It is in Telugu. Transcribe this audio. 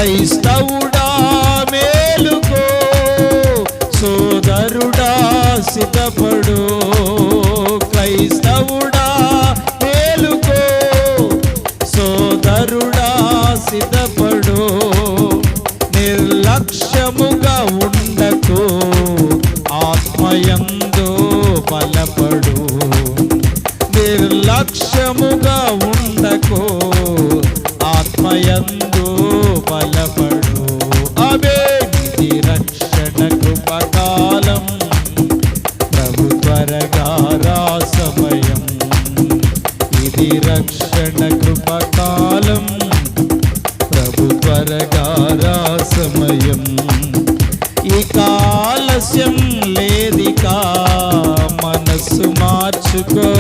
క్రైస్తవుడా మేలుకో, సోదరుడా సిద్ధపడు. క్రైస్తవుడా మేలుకో, సోదరుడా సిద్ధపడు. నిర్లక్ష్యముగా ఉండకు, ఆత్మయందు బలపడు. నిర్లక్ష్యముగా ఉండకు, ఆత్మయందు బలపడు. అవే ఇది రక్షణ కృపకాలం, ప్రభు త్వరగా రా సమయం. ఇది రక్షణ కృపకాలం, ప్రభు త్వరగా రా సమయం. ఈ ఆలస్యం లేదికా, మనస్సు మార్చుకో